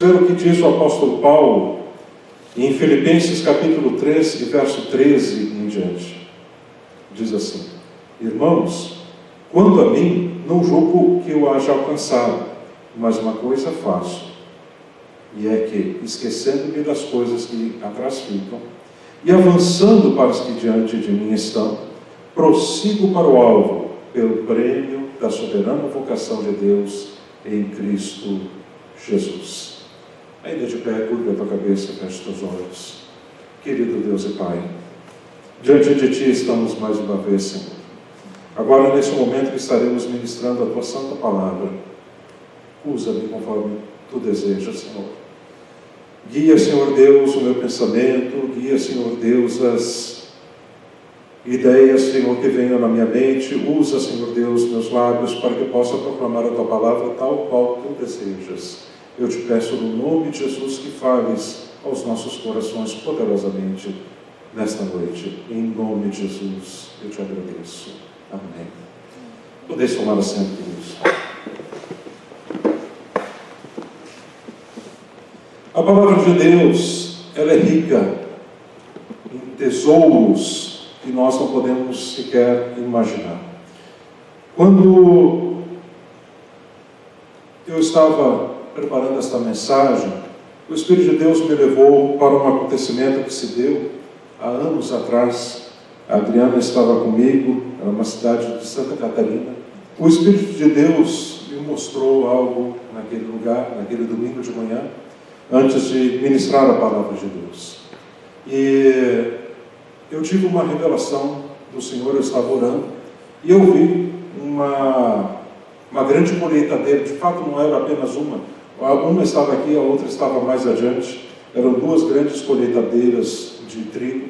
Ver o que diz o apóstolo Paulo em Filipenses capítulo 3, e verso 13 em diante. Diz assim: irmãos, quanto a mim, não julgo que eu haja alcançado, mas uma coisa faço, e é que, esquecendo-me das coisas que atrás ficam, e avançando para as que diante de mim estão, prossigo para o alvo, pelo prêmio da soberana vocação de Deus em Cristo Jesus. Ainda de pé, curva a tua cabeça, feche teus olhos. Querido Deus e Pai, diante de Ti estamos mais uma vez, Senhor. Agora, nesse momento que estaremos ministrando a Tua Santa Palavra, usa-me conforme Tu desejas, Senhor. Guia, Senhor Deus, o meu pensamento, guia, Senhor Deus, as ideias, Senhor, que venham na minha mente. Usa, Senhor Deus, meus lábios para que eu possa proclamar a Tua Palavra tal qual Tu desejas. Eu te peço no nome de Jesus que fales aos nossos corações poderosamente nesta noite. Em nome de Jesus, eu te agradeço. Amém. Podeis tomar assento, queridos. A palavra de Deus, ela é rica em tesouros que nós não podemos sequer imaginar. Quando eu estava preparando esta mensagem, o Espírito de Deus me levou para um acontecimento que se deu há anos atrás. A Adriana estava comigo, era uma cidade de Santa Catarina. O Espírito de Deus me mostrou algo naquele lugar, naquele domingo de manhã, antes de ministrar a palavra de Deus. E eu tive uma revelação do Senhor. Eu estava orando e eu vi uma grande colheitadeira. De fato, não era apenas uma estava aqui, a outra estava mais adiante. Eram duas grandes colheitadeiras de trigo,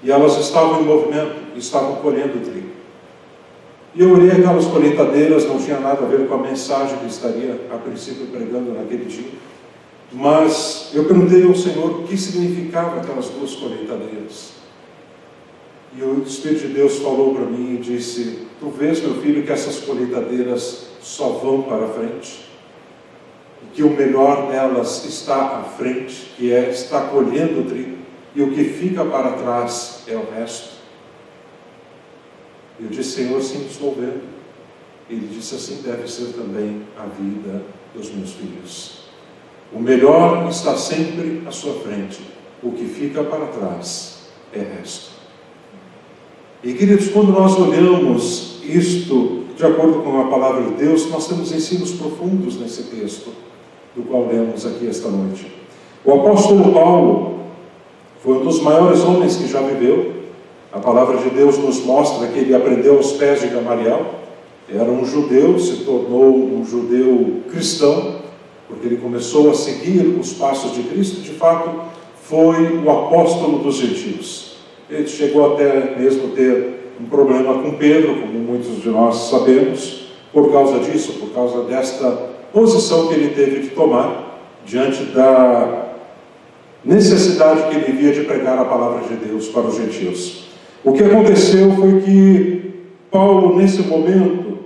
e elas estavam em movimento, estavam colhendo trigo. E eu olhei aquelas colheitadeiras, não tinha nada a ver com a mensagem que eu estaria a princípio pregando naquele dia, mas eu perguntei ao Senhor o que significava aquelas duas colheitadeiras. E o Espírito de Deus falou para mim e disse: tu vês, meu filho, que essas colheitadeiras só vão para frente, que o melhor delas está à frente, que está colhendo o trigo, e o que fica para trás é o resto. Eu disse: Senhor, sim, estou vendo. Ele disse: assim deve ser também a vida dos meus filhos. O melhor está sempre à sua frente, o que fica para trás é resto. E, queridos, quando nós olhamos isto de acordo com a palavra de Deus, nós temos ensinos profundos nesse texto, do qual lemos aqui esta noite. O apóstolo Paulo foi um dos maiores homens que já viveu. A palavra de Deus nos mostra que ele aprendeu aos pés de Gamaliel. Era um judeu, se tornou um judeu cristão, porque ele começou a seguir os passos de Cristo. De fato, foi o apóstolo dos gentios. Ele chegou até mesmo a ter um problema com Pedro, como muitos de nós sabemos, por causa disso, por causa desta posição que ele teve de tomar diante da necessidade que ele via de pregar a palavra de Deus para os gentios. O que aconteceu foi que Paulo, nesse momento,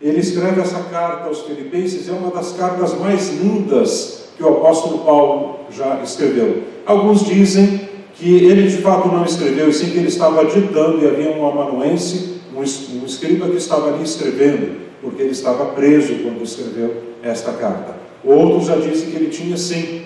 ele escreve essa carta aos Filipenses. É uma das cartas mais lindas que o apóstolo Paulo já escreveu. Alguns dizem que ele de fato não escreveu, e sim que ele estava ditando, e havia um amanuense, um escriba que estava ali escrevendo, porque ele estava preso quando escreveu esta carta. Outros já dizem que ele tinha sim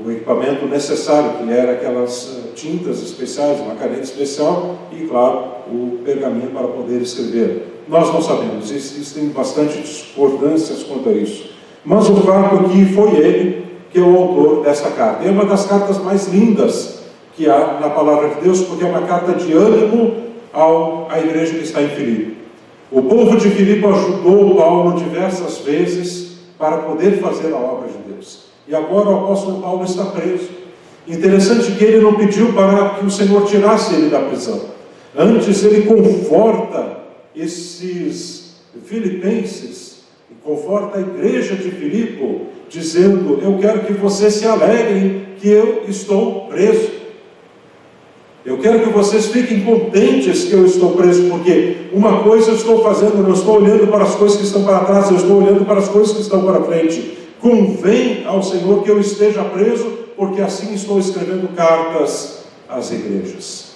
o equipamento necessário, que era aquelas tintas especiais, uma caneta especial e, claro, o pergaminho para poder escrever. Nós não sabemos, existem bastante discordâncias quanto a isso. Mas o fato é que foi ele que é o autor dessa carta. É uma das cartas mais lindas que há na palavra de Deus, porque é uma carta de ânimo à igreja que está em Filipe. O povo de Filipe ajudou Paulo diversas vezes para poder fazer a obra de Deus. E agora o apóstolo Paulo está preso. Interessante que ele não pediu para que o Senhor tirasse ele da prisão. Antes ele conforta esses filipenses, conforta a igreja de Filipe, dizendo: eu quero que vocês se alegrem que eu estou preso. Eu quero que vocês fiquem contentes que eu estou preso, porque uma coisa eu estou fazendo, eu não estou olhando para as coisas que estão para trás, eu estou olhando para as coisas que estão para frente. convém ao Senhor que eu esteja preso, porque assim estou escrevendo cartas às igrejas.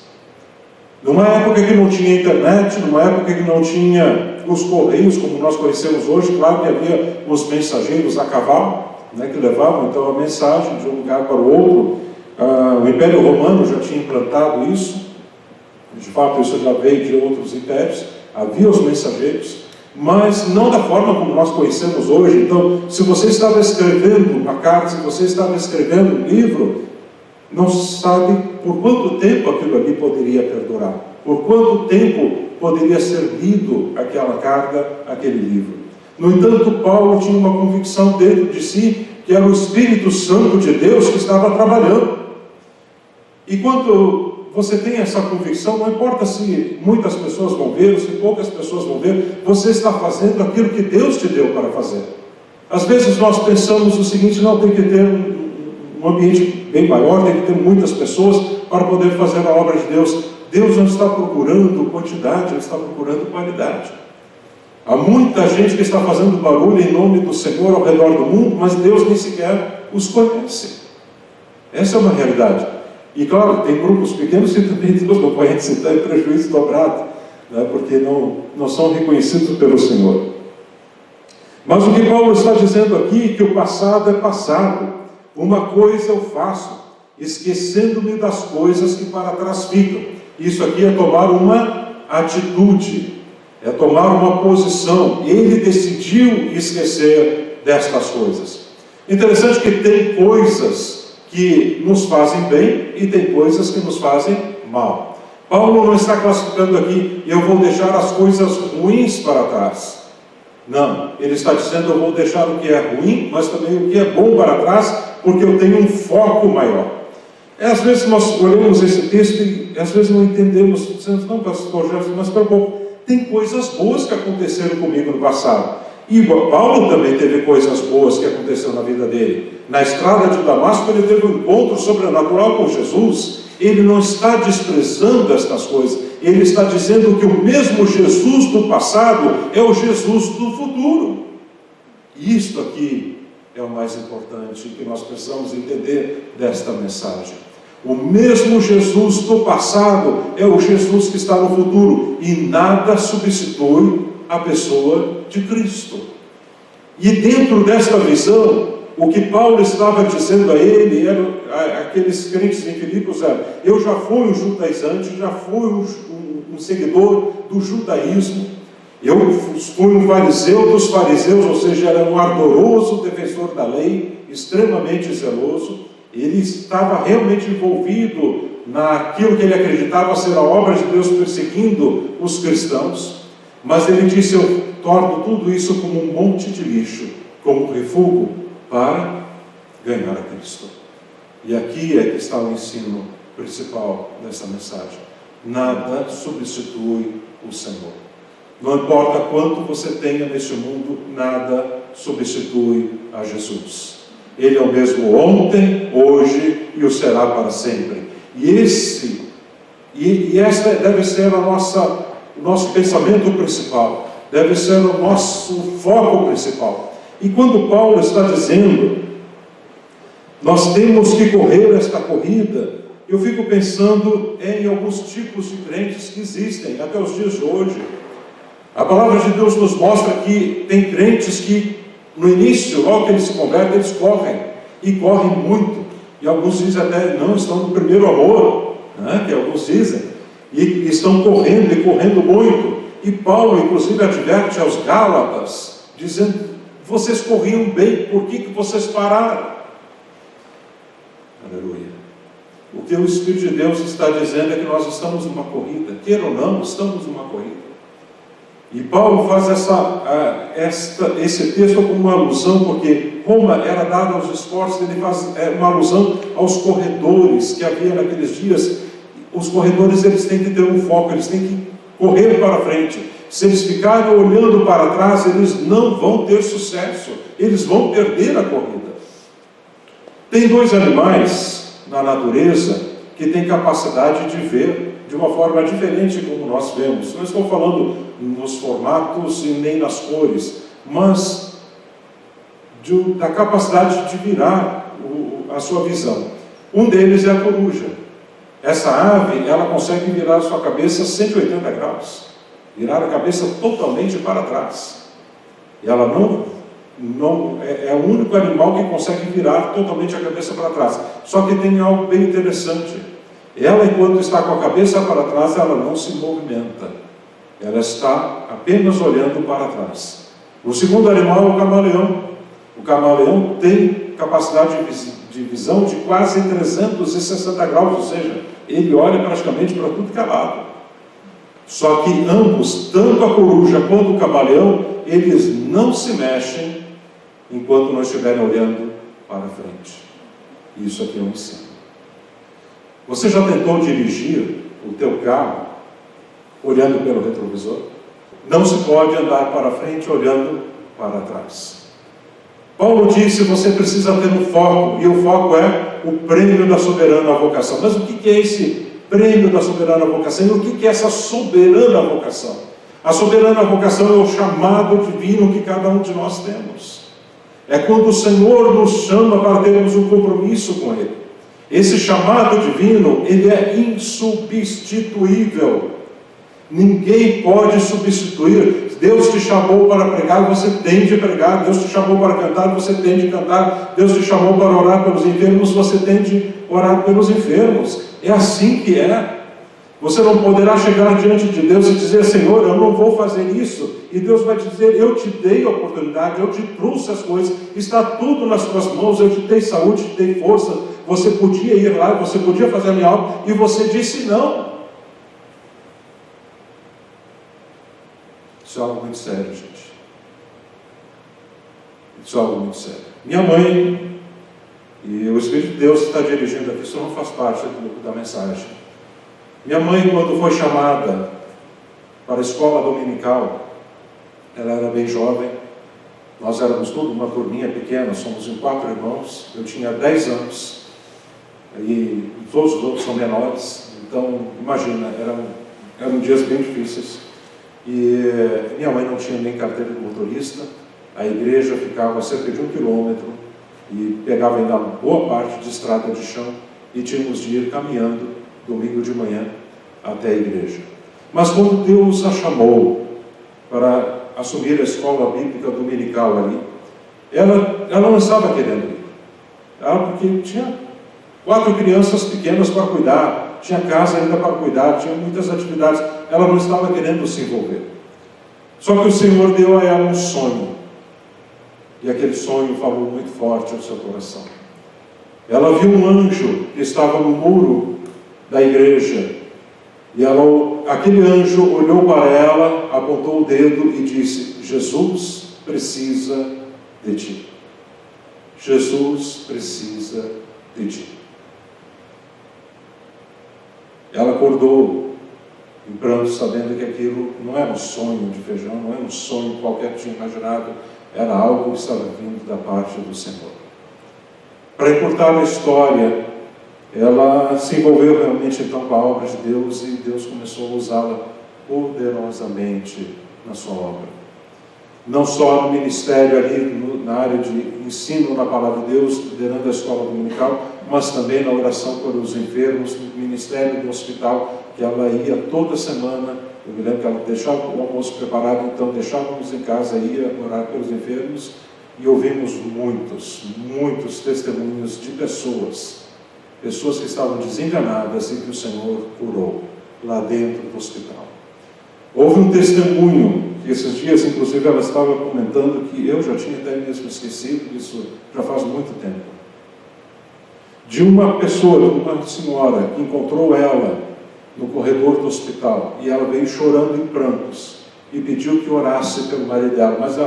Numa época que não tinha internet, numa época que não tinha os correios, como nós conhecemos hoje, claro que havia os mensageiros a cavalo, que levavam então a mensagem de um lugar para o outro. O Império Romano já tinha implantado isso, de fato isso já veio de outros impérios, havia os mensageiros, mas não da forma como nós conhecemos hoje. Então, se você estava escrevendo uma carta, se você estava escrevendo um livro, não sabe por quanto tempo aquilo ali poderia perdurar, por quanto tempo poderia ser lido aquela carta, aquele livro. No entanto, Paulo tinha uma convicção dentro de si, que era o Espírito Santo de Deus que estava trabalhando. E quando você tem essa convicção, não importa se muitas pessoas vão ver, ou se poucas pessoas vão ver, você está fazendo aquilo que Deus te deu para fazer. Às vezes nós pensamos o seguinte: não, tem que ter um ambiente bem maior, tem que ter muitas pessoas para poder fazer a obra de Deus. Deus não está procurando quantidade, Ele está procurando qualidade. Há muita gente que está fazendo barulho em nome do Senhor ao redor do mundo, mas Deus nem sequer os conhece. Essa é uma realidade. E claro, tem grupos pequenos que também Deus não conhece, então é prejuízo dobrado, porque não são reconhecidos pelo Senhor. Mas o que Paulo está dizendo aqui é que o passado é passado. Uma coisa eu faço, esquecendo-me das coisas que para trás ficam. Isso aqui é tomar uma atitude, é tomar uma posição. Ele decidiu esquecer destas coisas. Interessante que tem coisas que nos fazem bem e tem coisas que nos fazem mal. Paulo não está classificando aqui: eu vou deixar as coisas ruins para trás. Não, ele está dizendo: eu vou deixar o que é ruim, mas também o que é bom para trás, porque eu tenho um foco maior. Às vezes nós olhamos esse texto e às vezes não entendemos, dizemos: não, pastor Jefferson, mas para pouco, tem coisas boas que aconteceram comigo no passado. E Paulo também teve coisas boas que aconteceram na vida dele. Na estrada de Damasco ele teve um encontro sobrenatural com Jesus. Ele não está desprezando estas coisas, ele está dizendo que o mesmo Jesus do passado é o Jesus do futuro. E isto aqui é o mais importante que nós precisamos entender desta mensagem. O mesmo Jesus do passado é o Jesus que está no futuro, e nada substitui a pessoa de Cristo. E dentro desta visão, o que Paulo estava dizendo a ele, aqueles crentes em Filipos, eu já fui um judaizante, já fui um seguidor do judaísmo, eu fui um fariseu dos fariseus, ou seja, era um ardoroso defensor da lei, extremamente zeloso. Ele estava realmente envolvido naquilo que ele acreditava ser a obra de Deus, perseguindo os cristãos. Mas ele disse: eu torno tudo isso como um monte de lixo, como refúgio para ganhar a Cristo. E aqui é que está o ensino principal dessa mensagem: nada substitui o Senhor. Não importa quanto você tenha neste mundo, nada substitui a Jesus. Ele é o mesmo ontem, hoje e o será para sempre. E esta deve ser o nosso pensamento principal, deve ser o nosso foco principal. E quando Paulo está dizendo, nós temos que correr esta corrida, eu fico pensando em alguns tipos de crentes que existem até os dias de hoje. A palavra de Deus nos mostra que tem crentes que no início, logo que eles se convertem, eles correm, e correm muito, e alguns dizem até, não, estão no primeiro amor, que alguns dizem, e estão correndo e correndo muito. E Paulo inclusive adverte aos Gálatas, dizendo: vocês corriam bem, por que vocês pararam? Aleluia. O que o Espírito de Deus está dizendo é que nós estamos numa corrida, queira ou não, estamos numa corrida. E Paulo faz esse texto como uma alusão, porque Roma era dada aos esforços, ele faz uma alusão aos corredores que havia naqueles dias. Os corredores, eles têm que ter um foco, eles têm que correr para frente. Se eles ficarem olhando para trás, eles não vão ter sucesso, eles vão perder a corrida. Tem dois animais na natureza que têm capacidade de ver de uma forma diferente como nós vemos. Não estou falando nos formatos e nem nas cores, mas da capacidade de virar a sua visão. Um deles é a coruja. Essa ave, ela consegue virar a sua cabeça 180 graus, virar a cabeça totalmente para trás. E ela é o único animal que consegue virar totalmente a cabeça para trás. Só que tem algo bem interessante. Ela, enquanto está com a cabeça para trás, ela não se movimenta. Ela está apenas olhando para trás. O segundo animal é o camaleão. O camaleão tem capacidade de visão de quase 360 graus, ou seja, ele olha praticamente para tudo que é lado. Só que ambos, tanto a coruja quanto o camaleão, eles não se mexem enquanto não estiverem olhando para frente. Isso aqui é um ensino. Você já tentou dirigir o teu carro olhando pelo retrovisor? Não se pode andar para frente olhando para trás. Paulo disse: você precisa ter um foco, e o foco é o prêmio da soberana vocação. Mas o que é esse prêmio da soberana vocação? E o que é essa soberana vocação? A soberana vocação é o chamado divino que cada um de nós temos. É quando o Senhor nos chama para termos um compromisso com Ele. Esse chamado divino, ele é insubstituível. Ninguém pode substituir. Deus te chamou para pregar, você tem de pregar. Deus te chamou para cantar, você tem de cantar. Deus te chamou para orar pelos enfermos, você tem de orar pelos enfermos. É assim que é. Você não poderá chegar diante de Deus e dizer: Senhor, eu não vou fazer isso. E Deus vai dizer: eu te dei a oportunidade, eu te trouxe as coisas, está tudo nas tuas mãos, eu te dei saúde, te dei força. Você podia ir lá, você podia fazer a minha obra, e você disse não. Isso é algo muito sério, gente. Isso é algo muito sério. Minha mãe, e o Espírito de Deus está dirigindo aqui, isso não faz parte da mensagem. Minha mãe, quando foi chamada para a escola dominical, ela era bem jovem, nós éramos tudo uma turminha pequena, somos em 4 irmãos, eu tinha 10 anos, e todos os outros são menores, então imagina, eram dias bem difíceis. E minha mãe não tinha nem carteira de motorista, a igreja ficava a cerca de 1 quilômetro e pegava ainda boa parte de estrada de chão e tínhamos de ir caminhando domingo de manhã até a igreja. Mas quando Deus a chamou para assumir a escola bíblica dominical ali, ela não estava querendo ir. Porque tinha 4 crianças pequenas para cuidar, tinha casa ainda para cuidar, tinha muitas atividades, ela não estava querendo se envolver. Só que o Senhor deu a ela um sonho, e aquele sonho falou muito forte ao seu coração. Ela viu um anjo que estava no muro da igreja, e aquele anjo olhou para ela, apontou o dedo e disse: Jesus precisa de ti. Jesus precisa de ti. Ela acordou em pranto, sabendo que aquilo não era um sonho de feijão, não era um sonho qualquer que tinha imaginado, era algo que estava vindo da parte do Senhor. Para encurtar a história, ela se envolveu realmente então com a obra de Deus, e Deus começou a usá-la poderosamente na sua obra. Não só no ministério ali, na área de ensino na palavra de Deus, liderando a escola dominical, mas também na oração por os enfermos, no ministério do hospital, que ela ia toda semana. Eu me lembro que ela deixava o almoço preparado, então deixávamos em casa, ia orar pelos enfermos, e ouvimos muitos testemunhos de pessoas que estavam desenganadas e que o Senhor curou lá dentro do hospital. Houve um testemunho, que esses dias, inclusive, ela estava comentando, que eu já tinha até mesmo esquecido, isso já faz muito tempo, de uma pessoa, de uma senhora, que encontrou ela no corredor do hospital, e ela veio chorando em prantos, e pediu que orasse pelo marido dela, mas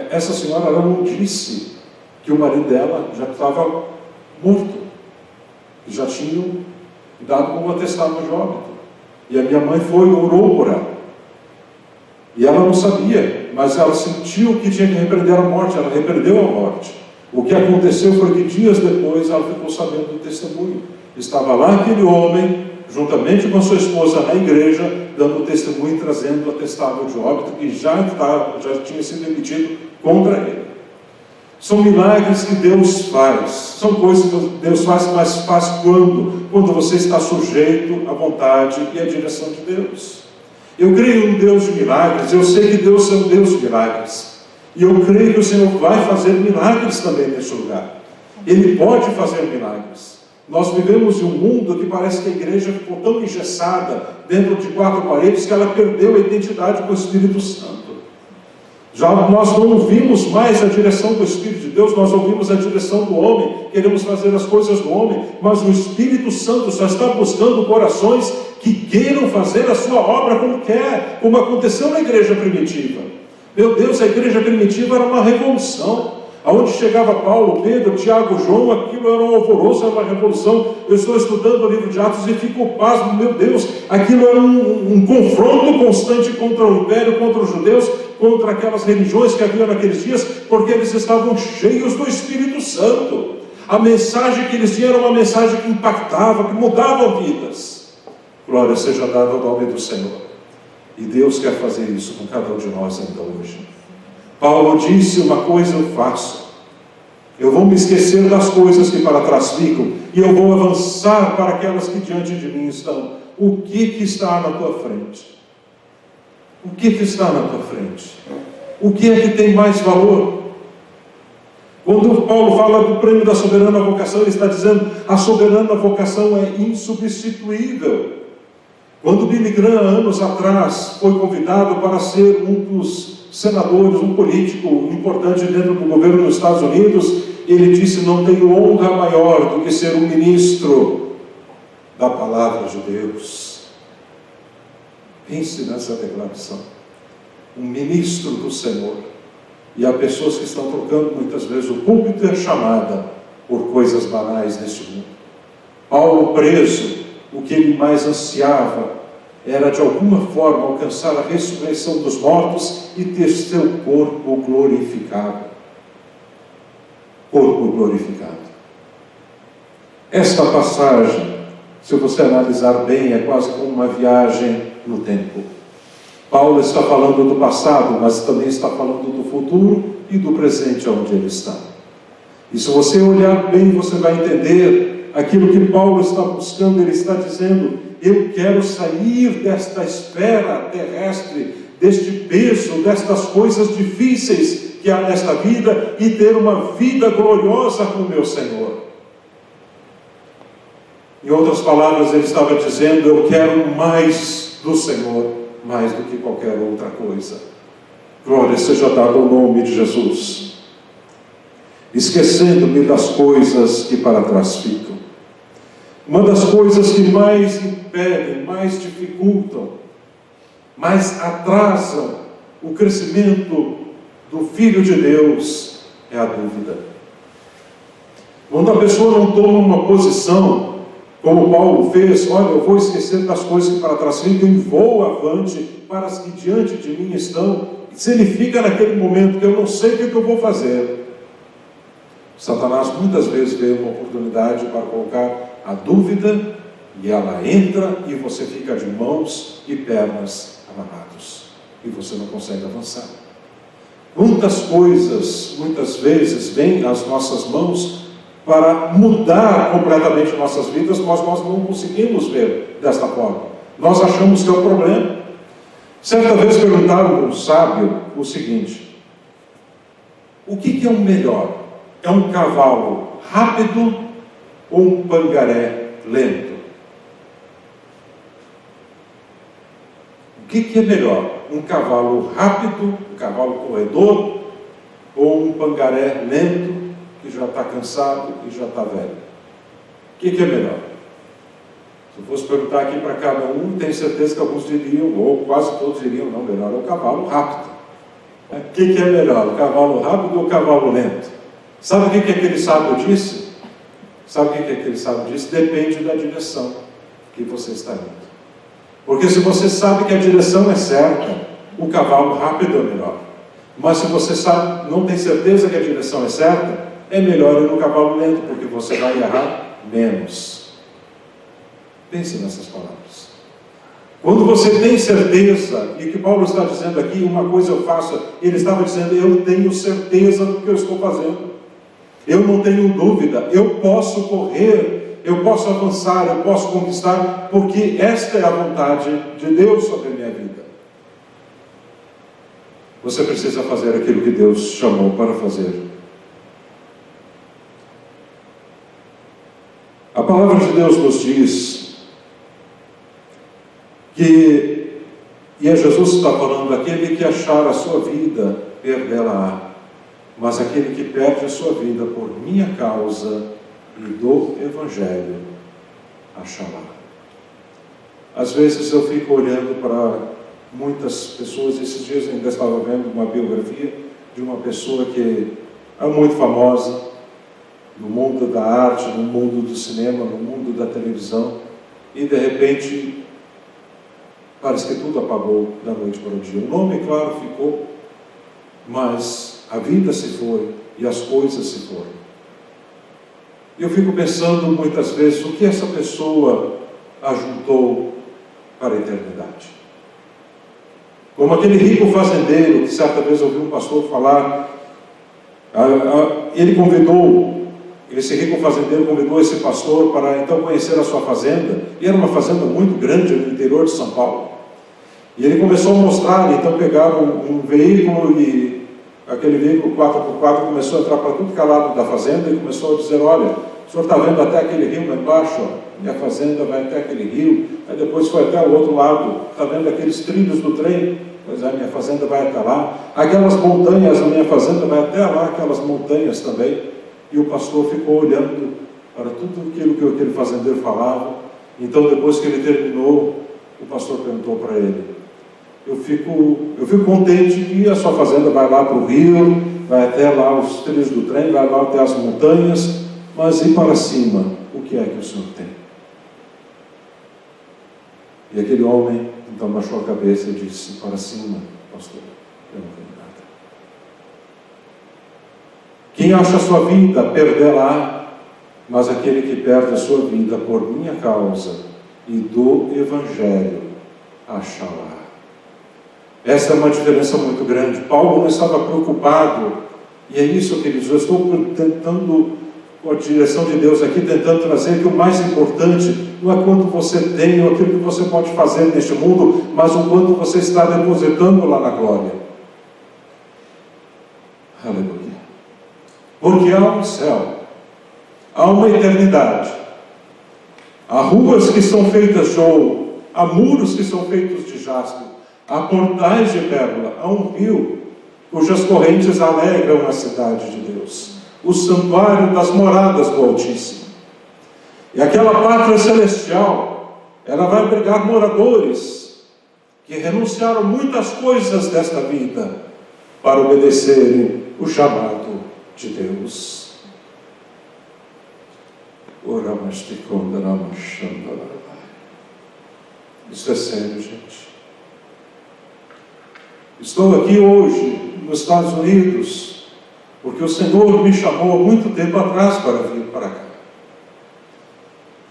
essa senhora, ela não disse que o marido dela já estava morto, já tinham dado como atestado de óbito, e a minha mãe foi e orou por ela, e ela não sabia, mas ela sentiu que tinha que repreender a morte, ela repreendeu a morte. O que aconteceu foi que dias depois ela ficou sabendo do testemunho. Estava lá aquele homem, juntamente com a sua esposa na igreja, dando testemunho e trazendo o atestado de óbito que já tinha sido emitido contra ele. São milagres que Deus faz. São coisas que Deus faz, mas faz quando você está sujeito à vontade e à direção de Deus. Eu creio no Deus de milagres. Eu sei que Deus é um Deus de milagres. E eu creio que o Senhor vai fazer milagres também neste lugar. Ele pode fazer milagres. Nós vivemos em um mundo que parece que a igreja ficou tão engessada dentro de 4 paredes que ela perdeu a identidade com o Espírito Santo. Já nós não ouvimos mais a direção do Espírito de Deus, nós ouvimos a direção do homem, queremos fazer as coisas do homem, mas o Espírito Santo só está buscando corações que queiram fazer a sua obra como quer, como aconteceu na igreja primitiva. Meu Deus, a igreja primitiva era uma revolução. Aonde chegava Paulo, Pedro, Tiago, João, aquilo era um alvoroço, era uma revolução. Eu estou estudando o livro de Atos e fico pasmo, meu Deus, aquilo era um confronto constante contra o império, contra os judeus, contra aquelas religiões que havia naqueles dias, porque eles estavam cheios do Espírito Santo. A mensagem que eles tinham era uma mensagem que impactava, que mudava vidas. Glória seja dada ao nome do Senhor. E Deus quer fazer isso com cada um de nós ainda hoje. Paulo disse: uma coisa eu faço, eu vou me esquecer das coisas que para trás ficam, e eu vou avançar para aquelas que diante de mim estão. O que está na tua frente? O que está na tua frente? O que é que tem mais valor? Quando Paulo fala do prêmio da soberana vocação, ele está dizendo: a soberana vocação é insubstituível. Quando Billy Graham, anos atrás, foi convidado para ser um dos senadores, um político importante dentro do governo dos Estados Unidos, ele disse: não tenho honra maior do que ser um ministro da palavra de Deus. Pense nessa declaração. Um ministro do Senhor. E há pessoas que estão trocando muitas vezes o púlpito e a chamada por coisas banais neste mundo. Paulo preso, o que ele mais ansiava era de alguma forma alcançar a ressurreição dos mortos e ter seu corpo glorificado. Corpo glorificado. Esta passagem, se você analisar bem, é quase como uma viagem no tempo. Paulo está falando do passado, mas também está falando do futuro e do presente onde ele está. E se você olhar bem, você vai entender aquilo que Paulo está buscando. Ele está dizendo: eu quero sair desta esfera terrestre, deste peso, destas coisas difíceis que há nesta vida e ter uma vida gloriosa com o meu Senhor. Em outras palavras, ele estava dizendo: eu quero mais do Senhor, mais do que qualquer outra coisa. Glória seja dada ao nome de Jesus. Esquecendo-me das coisas que para trás ficam. Uma das coisas que mais impedem, mais dificultam, mais atrasam o crescimento do Filho de Deus é a dúvida. Quando a pessoa não toma uma posição, como Paulo fez: olha, eu vou esquecer das coisas que para trás ficam e vou avante para as que diante de mim estão. Se ele fica naquele momento que eu não sei o que eu vou fazer, Satanás muitas vezes vê uma oportunidade para colocar a dúvida, e ela entra e você fica de mãos e pernas amarrados, e você não consegue avançar. Quantas coisas, muitas vezes, vêm às nossas mãos para mudar completamente nossas vidas, mas nós não conseguimos ver desta forma. Nós achamos que é o problema. Certa vez perguntaram a um sábio o seguinte: o que é o melhor? É um cavalo rápido ou um pangaré lento? O que é melhor? Um cavalo rápido, um cavalo corredor, ou um pangaré lento, que já está cansado e já está velho? O que é melhor? Se eu fosse perguntar aqui para cada um, tenho certeza que alguns diriam, ou quase todos diriam: não, melhor é o cavalo rápido. O que é melhor? O cavalo rápido ou o cavalo lento? Sabe o que aquele sábio disse? Sabe o que aquele sábio disse? Depende da direção que você está indo. Porque se você sabe que a direção é certa, o cavalo rápido é melhor. Mas se você sabe, não tem certeza que a direção é certa, é melhor ir no cavalo lento, porque você vai errar menos. Pense nessas palavras. Quando você tem certeza, e o que Paulo está dizendo aqui, uma coisa eu faço, ele estava dizendo, eu tenho certeza do que eu estou fazendo, eu não tenho dúvida, eu posso correr, eu posso avançar, eu posso conquistar, porque esta é a vontade de Deus sobre a minha vida. Você precisa fazer aquilo que Deus chamou para fazer. A palavra de Deus nos diz que, e é Jesus que está falando, aquele que achar a sua vida, perdê-la-á, mas aquele que perde a sua vida por minha causa e do Evangelho, achará. Às vezes eu fico olhando para muitas pessoas, esses dias eu ainda estava vendo uma biografia de uma pessoa que é muito famosa, no mundo da arte, no mundo do cinema, no mundo da televisão, e de repente parece que tudo apagou da noite para o dia. O nome, claro, ficou, mas a vida se foi e as coisas se foram. E eu fico pensando muitas vezes o que essa pessoa ajuntou para a eternidade. Como aquele rico fazendeiro, que certa vez ouvi um pastor falar, ele convidou, esse rico fazendeiro convidou esse pastor para então conhecer a sua fazenda, e era uma fazenda muito grande no interior de São Paulo. E ele começou a mostrar, então pegaram um veículo, e aquele veículo 4x4 começou a entrar para tudo que é lado da fazenda, e começou a dizer, olha, o senhor está vendo até aquele rio lá embaixo, ó, minha fazenda vai até aquele rio, aí depois foi até o outro lado, está vendo aqueles trilhos do trem? Pois é, minha fazenda vai até lá, aquelas montanhas, a minha fazenda vai até lá, aquelas montanhas também. E o pastor ficou olhando para tudo aquilo que aquele fazendeiro falava. Então, depois que ele terminou, o pastor perguntou para ele, eu fico contente que a sua fazenda vai lá para o rio, vai até lá os trilhos do trem, vai lá até as montanhas, mas e para cima, o que é que o senhor tem? E aquele homem então baixou a cabeça e disse, para cima, pastor, eu não tenho nada. Quem acha a sua vida, perdê-la, mas aquele que perde a sua vida por minha causa e do Evangelho, achará. Essa é uma diferença muito grande. Paulo não estava preocupado, e é isso que ele diz, eu estou tentando, com a direção de Deus aqui, tentando trazer que o mais importante não é quanto você tem ou aquilo que você pode fazer neste mundo, mas o quanto você está depositando lá na glória. Aleluia. Porque há um céu, há uma eternidade, há ruas que são feitas de ouro, há muros que são feitos de jaspe, há portais de pérola, há um rio cujas correntes alegram a cidade de Deus, o santuário das moradas do Altíssimo. E aquela pátria celestial, ela vai abrigar moradores que renunciaram muitas coisas desta vida para obedecerem o chamado de Deus. Isso é sério, gente. Estou aqui hoje nos Estados Unidos porque o Senhor me chamou há muito tempo atrás para vir para cá.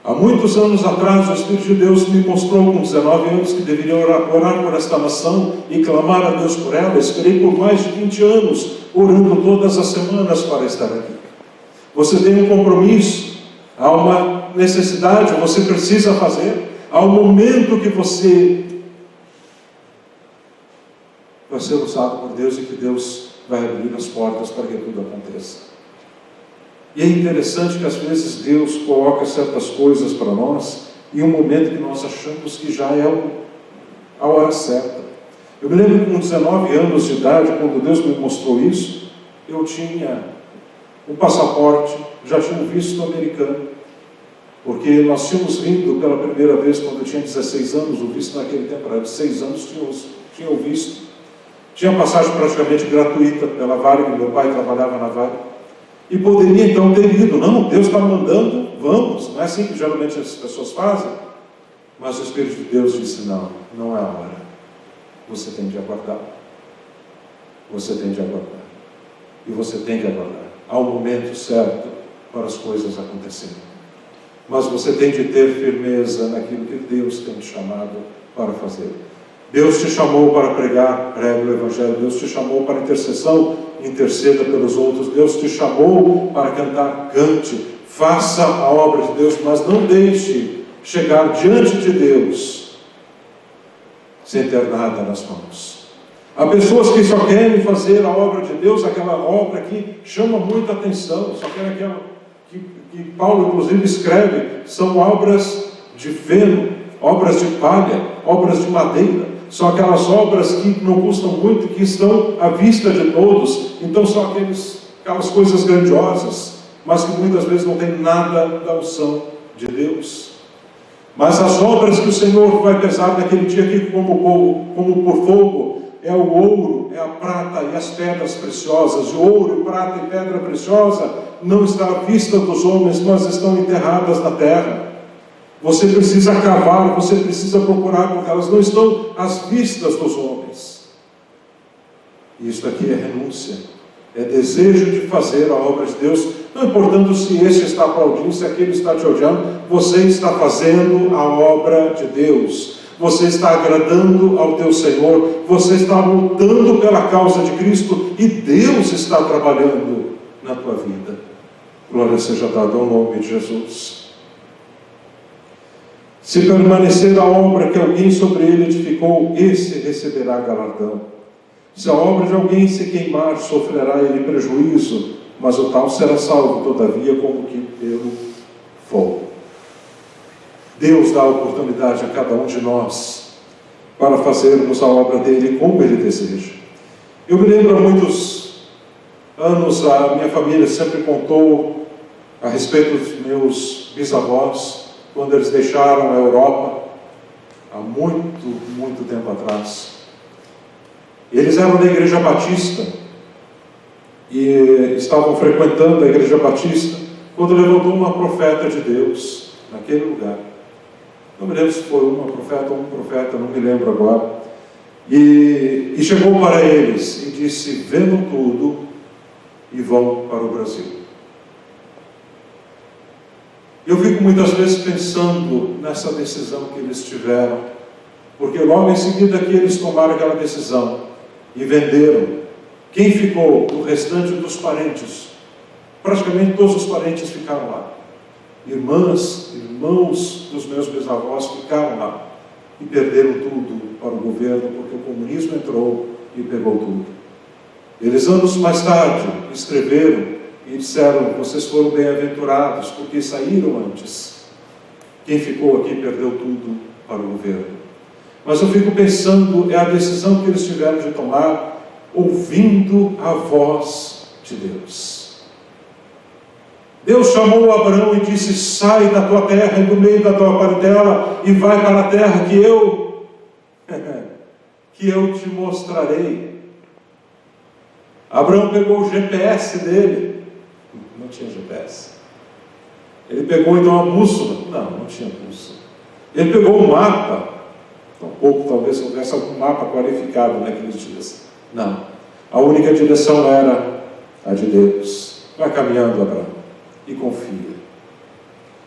Há muitos anos atrás, o Espírito de Deus me mostrou com 19 anos que deveria orar por esta nação e clamar a Deus por ela. Esperei por mais de 20 anos, orando todas as semanas para estar aqui. Você tem um compromisso, há uma necessidade, você precisa fazer, há um momento que você vai ser usado por Deus e que Deus vai abrir as portas para que tudo aconteça. E é interessante que às vezes Deus coloca certas coisas para nós em um momento que nós achamos que já é a hora certa. Eu me lembro que com 19 anos de idade, quando Deus me mostrou isso, eu tinha um passaporte, já tinha um visto americano, porque nós tínhamos vindo pela primeira vez quando eu tinha 16 anos, o visto naquele tempo era de 6 anos, tinha o visto, tinha passagem praticamente gratuita pela Varig, meu pai trabalhava na Varig, e poderia então ter ido, não, Deus está mandando, vamos, não é assim que geralmente as pessoas fazem, mas o Espírito de Deus disse, não é a hora, você tem de aguardar, você tem de aguardar, e você tem de aguardar, há um momento certo para as coisas acontecerem, mas você tem de ter firmeza naquilo que Deus tem te chamado para fazer. Deus te chamou para pregar, pregue o Evangelho. Deus te chamou para intercessão, interceda pelos outros. Deus te chamou para cantar, cante. Faça a obra de Deus, mas não deixe chegar diante de Deus sem ter nada nas mãos. Há pessoas que só querem fazer a obra de Deus, aquela obra que chama muita atenção, só querem aquela que Paulo inclusive escreve, são obras de feno, obras de palha, obras de madeira. São aquelas obras que não custam muito, que estão à vista de todos. Então são aquelas coisas grandiosas, mas que muitas vezes não tem nada da unção de Deus. Mas as obras que o Senhor vai pesar naquele dia aqui como por fogo, é o ouro, é a prata e as pedras preciosas. O ouro, prata e pedra preciosa não está à vista dos homens, mas estão enterradas na terra. Você precisa cavar, você precisa procurar, porque elas não estão às vistas dos homens. Isso aqui é renúncia, é desejo de fazer a obra de Deus, não importando se este está aplaudindo, se aquele está te odiando, você está fazendo a obra de Deus, você está agradando ao teu Senhor, você está lutando pela causa de Cristo, e Deus está trabalhando na tua vida. Glória seja dada ao nome de Jesus. Se permanecer a obra que alguém sobre ele edificou, esse receberá galardão. Se a obra de alguém se queimar, sofrerá ele prejuízo, mas o tal será salvo, todavia, como que pelo fogo. Deus dá a oportunidade a cada um de nós para fazermos a obra dele como ele deseja. Eu me lembro há muitos anos, a minha família sempre contou a respeito dos meus bisavós, quando eles deixaram a Europa, há muito tempo atrás. Eles eram da Igreja Batista, e estavam frequentando a Igreja Batista, quando levantou uma profeta de Deus, naquele lugar. Não me lembro se foi uma profeta ou um profeta, não me lembro agora. E chegou para eles e disse: vendam tudo e vão para o Brasil. Eu fico muitas vezes pensando nessa decisão que eles tiveram, porque logo em seguida que eles tomaram aquela decisão e venderam, quem ficou? O restante dos parentes. Praticamente todos os parentes ficaram lá. Irmãs, irmãos dos meus bisavós ficaram lá e perderam tudo para o governo, porque o comunismo entrou e pegou tudo. Eles anos mais tarde escreveram e disseram: vocês foram bem-aventurados, porque saíram antes. Quem ficou aqui perdeu tudo para o governo. Mas eu fico pensando, é a decisão que eles tiveram de tomar, ouvindo a voz de Deus. Deus chamou Abraão e disse: sai da tua terra e do meio da tua parentela e vai para a terra que eu te mostrarei. Abraão pegou o GPS dele. Não tinha GPS. Ele pegou então a bússola. Não tinha bússola. Ele pegou o mapa. Tampouco talvez houvesse algum mapa qualificado naqueles dias. Não. A única direção era a de Deus. Vai caminhando, Abraão, e confia.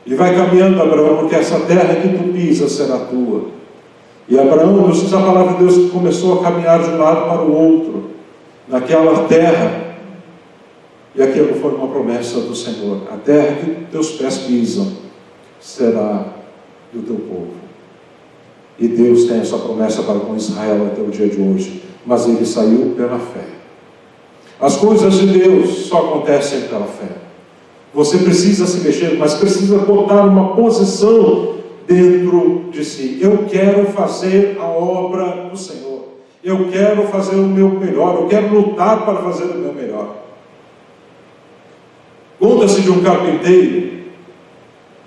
E vai caminhando, Abraão, porque essa terra que tu pisas será tua. E Abraão, nos diz a palavra de Deus, que começou a caminhar de um lado para o outro, naquela terra. E aquilo foi uma promessa do Senhor: a terra que teus pés pisam será do teu povo. E Deus tem essa promessa para com Israel até o dia de hoje, mas ele saiu pela fé. As coisas de Deus só acontecem pela fé. Você precisa se mexer, mas precisa botar uma posição dentro de si. Eu quero fazer a obra do Senhor, eu quero fazer o meu melhor, eu quero lutar para fazer o meu melhor. Conta-se de um carpinteiro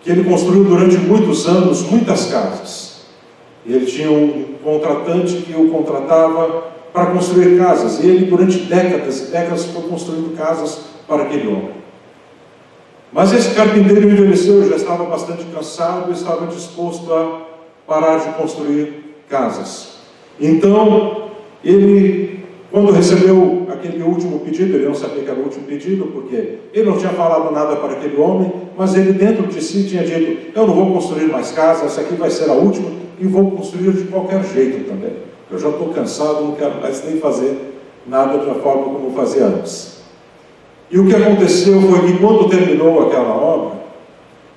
que ele construiu durante muitos anos muitas casas. Ele tinha um contratante que o contratava para construir casas, e ele durante décadas e décadas foi construindo casas para aquele homem. Mas esse carpinteiro envelheceu, já estava bastante cansado e estava disposto a parar de construir casas. Então, ele, quando recebeu aquele último pedido, ele não sabia que era o último pedido, porque ele não tinha falado nada para aquele homem, mas ele dentro de si tinha dito: eu não vou construir mais casas, essa aqui vai ser a última, e vou construir de qualquer jeito também. Eu já estou cansado, não quero mais nem fazer nada da forma como fazia antes. E o que aconteceu foi que quando terminou aquela obra,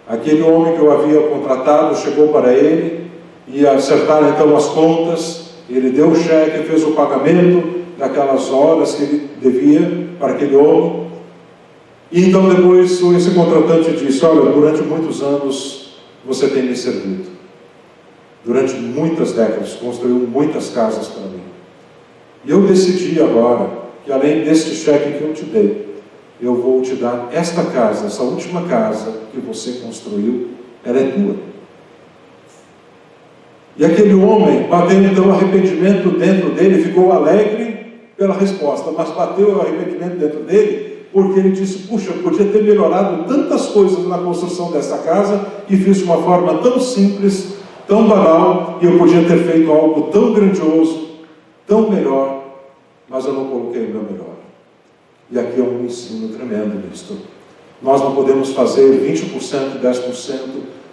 aquele homem que eu havia contratado chegou para ele e acertaram então as contas. Ele deu o cheque, fez o pagamento daquelas horas que ele devia para aquele homem. E então depois esse contratante disse: olha, durante muitos anos você tem me servido. Durante muitas décadas construiu muitas casas para mim. E eu decidi agora que além deste cheque que eu te dei, eu vou te dar esta casa, essa última casa que você construiu, ela é tua. E aquele homem, bateu então arrependimento dentro dele, ficou alegre pela resposta, mas bateu o arrependimento dentro dele, porque ele disse: puxa, eu podia ter melhorado tantas coisas na construção dessa casa, e fiz de uma forma tão simples, tão banal, e eu podia ter feito algo tão grandioso, tão melhor, mas eu não coloquei o meu melhor. E aqui é um ensino tremendo nisto. Nós não podemos fazer 20%, 10%,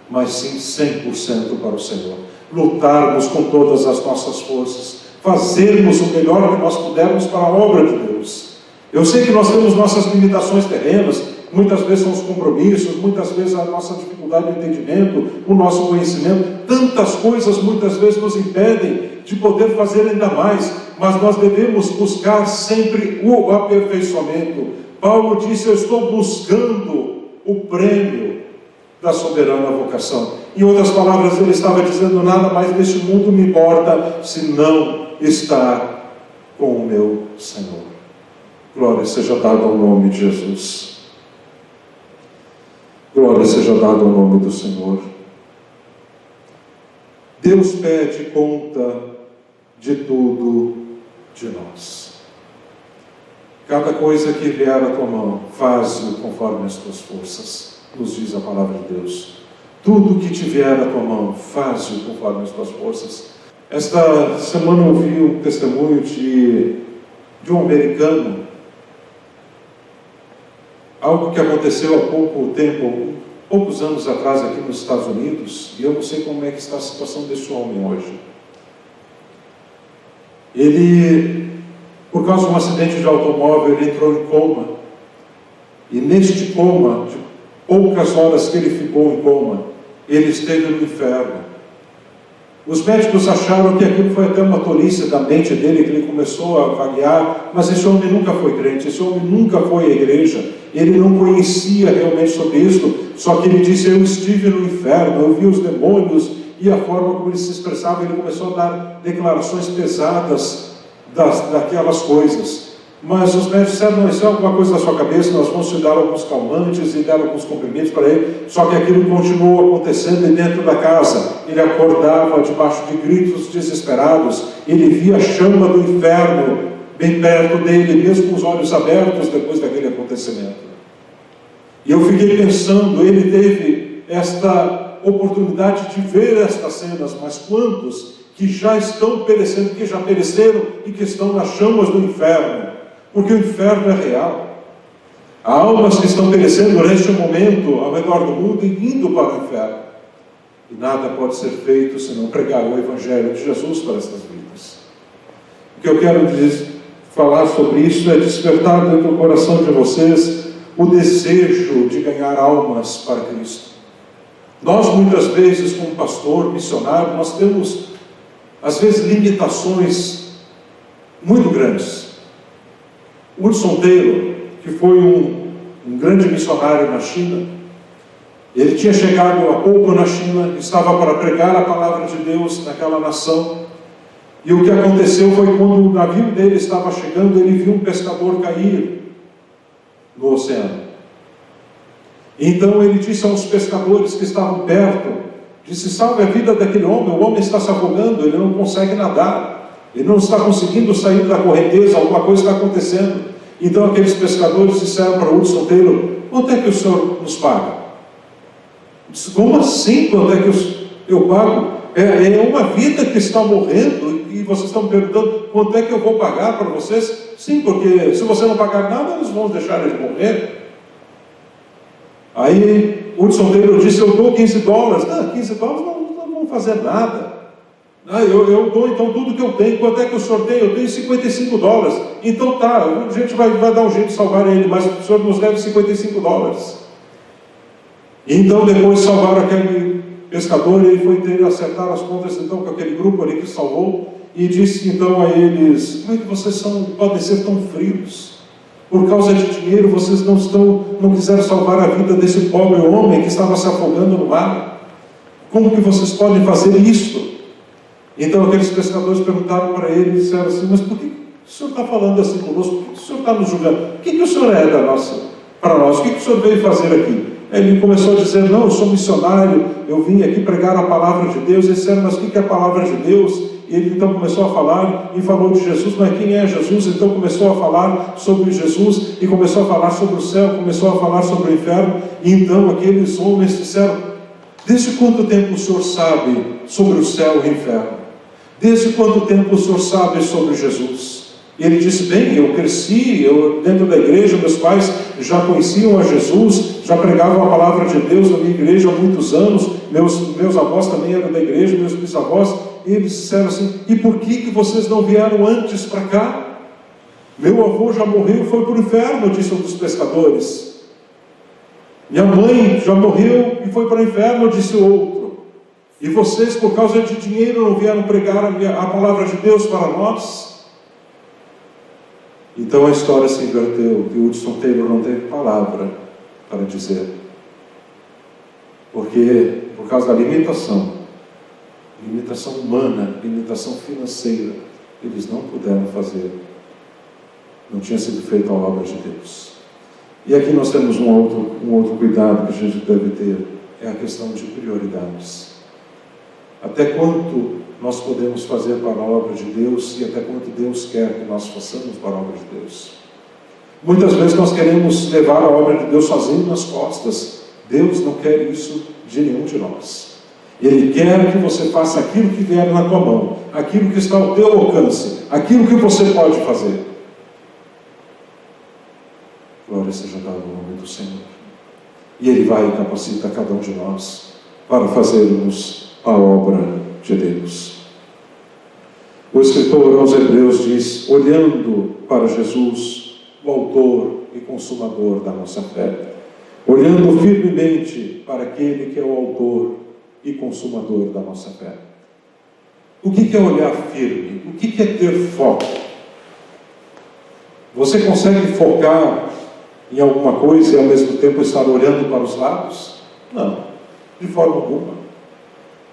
mas sim 100% para o Senhor. Lutarmos com todas as nossas forças, fazermos o melhor que nós pudermos para a obra de Deus. Eu sei que nós temos nossas limitações terrenas, muitas vezes são os compromissos, muitas vezes a nossa dificuldade de entendimento, o nosso conhecimento, tantas coisas muitas vezes nos impedem de poder fazer ainda mais, mas nós devemos buscar sempre o aperfeiçoamento. Paulo disse: eu estou buscando o prêmio da soberana vocação. Em outras palavras, ele estava dizendo: nada mais neste mundo me importa se não estar com o meu Senhor. Glória seja dada ao nome de Jesus. Glória seja dada ao nome do Senhor. Deus pede conta de tudo de nós. Cada coisa que vier à tua mão, faz-o conforme as tuas forças, nos diz a palavra de Deus. Tudo que te vier à tua mão, faz-o conforme as tuas forças. Esta semana eu ouvi um testemunho de um americano, algo que aconteceu há poucos anos atrás aqui nos Estados Unidos, e eu não sei como é que está a situação desse homem hoje. Ele, por causa de um acidente de automóvel, ele entrou em coma, e neste coma, de poucas horas que ele ficou em coma, ele esteve no inferno. Os médicos acharam que aquilo foi até uma tolice da mente dele, que ele começou a vaguear, mas esse homem nunca foi crente, esse homem nunca foi à igreja, ele não conhecia realmente sobre isso, só que ele disse: eu estive no inferno, eu vi os demônios, e a forma como ele se expressava, ele começou a dar declarações pesadas daquelas coisas. Mas os médicos disseram: não, isso é alguma coisa da sua cabeça, nós vamos te dar alguns calmantes e dar alguns comprimidos para ele. Só que aquilo continuou acontecendo, e dentro da casa ele acordava debaixo de gritos desesperados, ele via a chama do inferno bem perto dele, mesmo com os olhos abertos depois daquele acontecimento. E eu fiquei pensando, ele teve esta oportunidade de ver estas cenas, mas quantos que já estão perecendo, que já pereceram e que estão nas chamas do inferno? Porque o inferno é real. Há almas que estão perecendo neste momento ao redor do mundo e indo para o inferno. E nada pode ser feito se não pregar o Evangelho de Jesus para estas vidas. O que eu quero falar sobre isso é despertar dentro do coração de vocês o desejo de ganhar almas para Cristo. Nós muitas vezes, como pastor, missionário, nós temos às vezes limitações muito grandes. Hudson Taylor, que foi um grande missionário na China, ele tinha chegado há pouco na China, estava para pregar a palavra de Deus naquela nação, e o que aconteceu foi quando o navio dele estava chegando, ele viu um pescador cair no oceano. Então ele disse aos pescadores que estavam perto, disse: salve a vida daquele homem, o homem está se afogando, ele não consegue nadar, ele não está conseguindo sair da correnteza, alguma coisa está acontecendo. Então aqueles pescadores disseram para Hudson Taylor: quanto é que o senhor nos paga? Disse: como assim, quanto é que eu pago? É uma vida que está morrendo, e vocês estão perguntando quanto é que eu vou pagar para vocês? Sim, porque se você não pagar nada, eles vão deixar ele morrer. Aí Hudson Taylor disse: eu dou $15. Não, $15 não vão fazer nada. Eu dou então tudo que eu tenho. Quanto é que o senhor tem? Eu tenho $55. Então tá, a gente vai dar um jeito de salvar ele, mas o senhor nos deve $55. Então depois salvaram aquele pescador, e ele foi ter acertar as contas então com aquele grupo ali que salvou, e disse então a eles: como é que vocês podem ser tão frios? Por causa de dinheiro vocês não quiseram salvar a vida desse pobre homem que estava se afogando no mar? Como que vocês podem fazer isto? Então aqueles pescadores perguntaram para ele e disseram assim: mas por que o senhor está falando assim conosco? Por que o senhor está nos julgando? O que o senhor é para nós? O que o senhor veio fazer aqui? Ele começou a dizer: não, eu sou missionário, eu vim aqui pregar a palavra de Deus. Eles disseram: mas o que é a palavra de Deus? E ele então começou a falar e falou de Jesus. Mas quem é Jesus? Então começou a falar sobre Jesus e começou a falar sobre o céu, começou a falar sobre o inferno. E então aqueles homens disseram: desde quanto tempo o senhor sabe sobre o céu e o inferno? Desde quanto tempo o senhor sabe sobre Jesus? E ele disse: bem, eu cresci, dentro da igreja, meus pais já conheciam a Jesus, já pregavam a palavra de Deus na minha igreja há muitos anos, meus avós também eram da igreja, meus bisavós. E eles disseram assim: e por que vocês não vieram antes para cá? Meu avô já morreu e foi para o inferno, disse um dos pescadores. Minha mãe já morreu e foi para o inferno, disse o outro. E vocês, por causa de dinheiro, não vieram pregar a palavra de Deus para nós? Então a história se inverteu, e Hudson Taylor não teve palavra para dizer. Porque, por causa da limitação humana, limitação financeira, eles não puderam fazer. Não tinha sido feita a obra de Deus. E aqui nós temos um outro cuidado que a gente deve ter, é a questão de prioridades. Até quanto nós podemos fazer para a obra de Deus e até quanto Deus quer que nós façamos para a obra de Deus. Muitas vezes nós queremos levar a obra de Deus sozinho nas costas. Deus não quer isso de nenhum de nós. Ele quer que você faça aquilo que vier na tua mão, aquilo que está ao teu alcance, aquilo que você pode fazer. Glória seja dada ao nome do Senhor. E Ele vai e capacita cada um de nós para fazermos a obra de Deus. O escritor aos Hebreus diz: olhando para Jesus, o autor e consumador da nossa fé, olhando firmemente para aquele que é o autor e consumador da nossa fé. O que é olhar firme? O que é ter foco? Você consegue focar em alguma coisa e ao mesmo tempo estar olhando para os lados? Não, de forma alguma.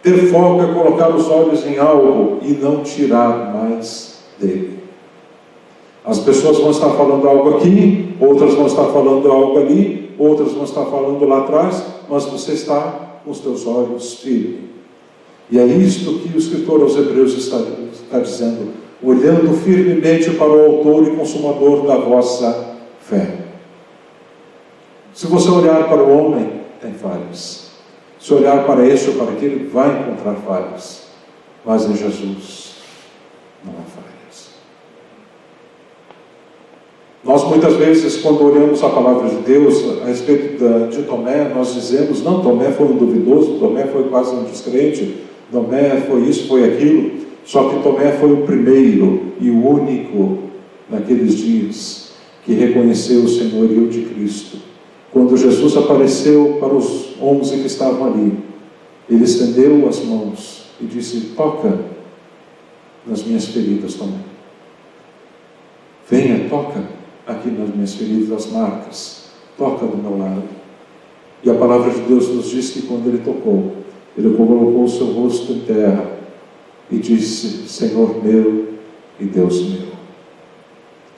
Ter foco é colocar os olhos em algo e não tirar mais dele. As pessoas vão estar falando algo aqui, outras vão estar falando algo ali, outras vão estar falando lá atrás, mas você está com os teus olhos firmes. E é isto que o escritor aos Hebreus está dizendo: olhando firmemente para o autor e consumador da vossa fé. Se você olhar para o homem, tem falhas. Se olhar para este ou para aquele, vai encontrar falhas. Mas em Jesus não há falhas. Nós muitas vezes, quando olhamos a palavra de Deus a respeito de Tomé, nós dizemos: não, Tomé foi um duvidoso, Tomé foi quase um descrente, Tomé foi isso, foi aquilo. Só que Tomé foi o primeiro e o único naqueles dias que reconheceu o senhorio de Cristo. Quando Jesus apareceu para os 11 que estavam ali, ele estendeu as mãos e disse: toca nas minhas feridas, Tomé. Venha, toca aqui nas minhas feridas, as marcas, toca do meu lado. E a palavra de Deus nos diz que quando ele tocou, ele colocou o seu rosto em terra e disse: Senhor meu e Deus meu,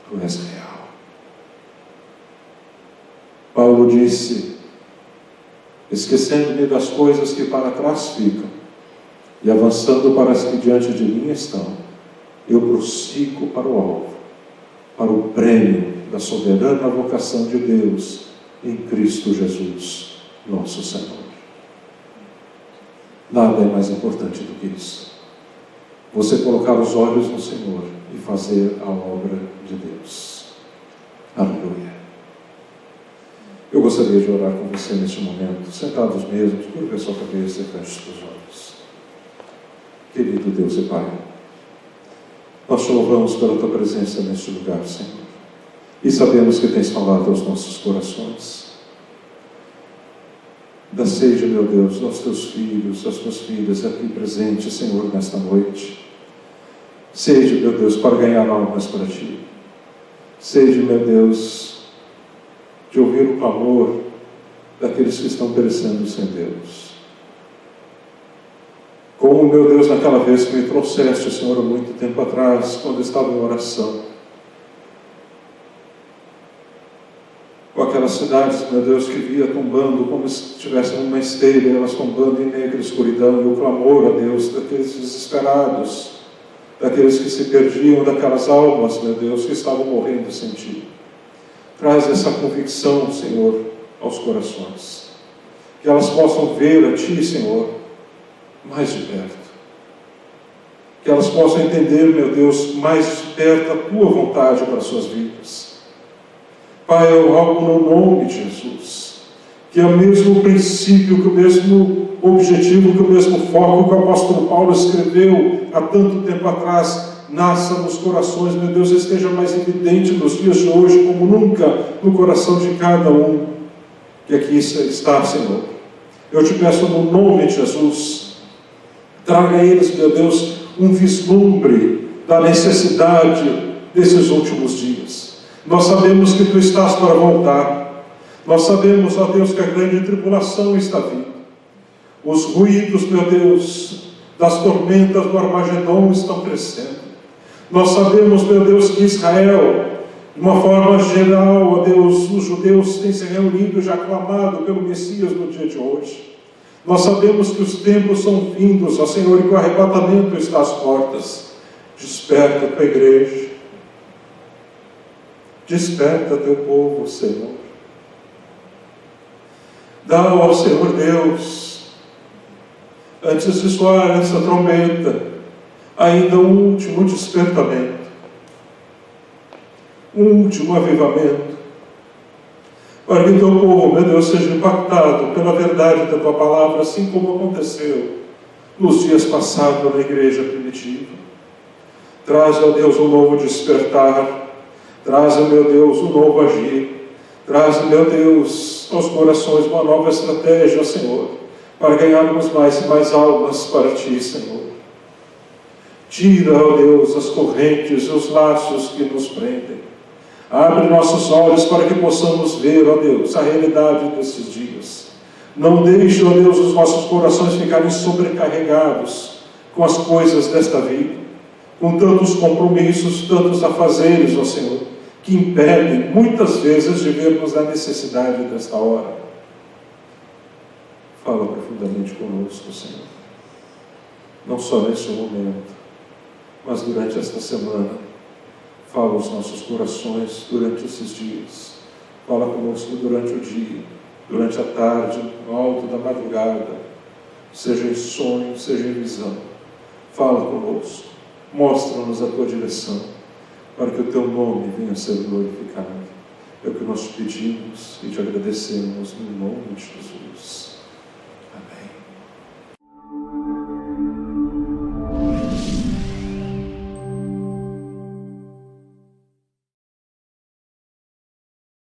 tu és real. Paulo disse: esquecendo-me das coisas que para trás ficam e avançando para as que diante de mim estão, eu prossigo para o alvo, para o prêmio da soberana vocação de Deus em Cristo Jesus, nosso Senhor. Nada é mais importante do que isso. Você colocar os olhos no Senhor e fazer a obra de Deus. Aleluia. Eu gostaria de orar com você neste momento, sentados mesmos, curva a sua cabeça e feche os seus olhos. Querido Deus e Pai, nós te louvamos pela tua presença neste lugar, Senhor, e sabemos que tens falado aos nossos corações. Dá seja, meu Deus, aos teus filhos, às tuas filhas aqui presentes, Senhor, nesta noite. Seja, meu Deus, para ganhar almas para ti. Seja, meu Deus, de ouvir o clamor daqueles que estão perecendo sem Deus. Como, meu Deus, naquela vez que me trouxeste, Senhor, há muito tempo atrás, quando eu estava em oração, com aquelas cidades, meu Deus, que via tombando como se estivessem numa esteira, elas tombando em negra escuridão, e o clamor a Deus daqueles desesperados, daqueles que se perdiam, daquelas almas, meu Deus, que estavam morrendo sem ti. Traz essa convicção, Senhor, aos corações, que elas possam ver a ti, Senhor, mais de perto, que elas possam entender, meu Deus, mais de perto a tua vontade para as suas vidas. Pai, eu rogo no nome de Jesus, que é o mesmo princípio, que o mesmo objetivo, que o mesmo foco que o apóstolo Paulo escreveu há tanto tempo atrás, nasça nos corações, meu Deus, esteja mais evidente nos dias de hoje, como nunca, no coração de cada um que aqui está, Senhor. Eu te peço no nome de Jesus, traga a eles, meu Deus, um vislumbre da necessidade desses últimos dias. Nós sabemos que tu estás para voltar. Nós sabemos, ó Deus, que a grande tribulação está vindo. Os ruídos, meu Deus, das tormentas do Armagedon estão crescendo. Nós sabemos, meu Deus, que Israel, de uma forma geral, ó Deus, os judeus têm se reunido e já clamado pelo Messias no dia de hoje. Nós sabemos que os tempos são vindos, ó Senhor, e que o arrebatamento está às portas. Desperta a tua igreja. Desperta teu povo, Senhor. Dá ao Senhor Deus, antes de soar essa trombeta, ainda um último despertamento, um último avivamento, para que teu povo, meu Deus, seja impactado pela verdade da tua palavra, assim como aconteceu nos dias passados na igreja primitiva. Traz, ó Deus, um novo despertar. Traz, meu Deus, um novo agir. Traz, meu Deus, aos corações uma nova estratégia, Senhor, para ganharmos mais e mais almas para ti, Senhor. Tira, ó Deus, as correntes e os laços que nos prendem. Abre nossos olhos para que possamos ver, ó Deus, a realidade desses dias. Não deixe, ó Deus, os nossos corações ficarem sobrecarregados com as coisas desta vida, com tantos compromissos, tantos afazeres, ó Senhor, que impedem muitas vezes de vermos a necessidade desta hora. Fala profundamente conosco, Senhor, não só neste momento, mas durante esta semana. Fala aos nossos corações durante esses dias. Fala conosco durante o dia, durante a tarde, no alto da madrugada, seja em sonho, seja em visão. Fala conosco, mostra-nos a tua direção, para que o teu nome venha a ser glorificado. É o que nós te pedimos e te agradecemos no nome de Jesus. Amém.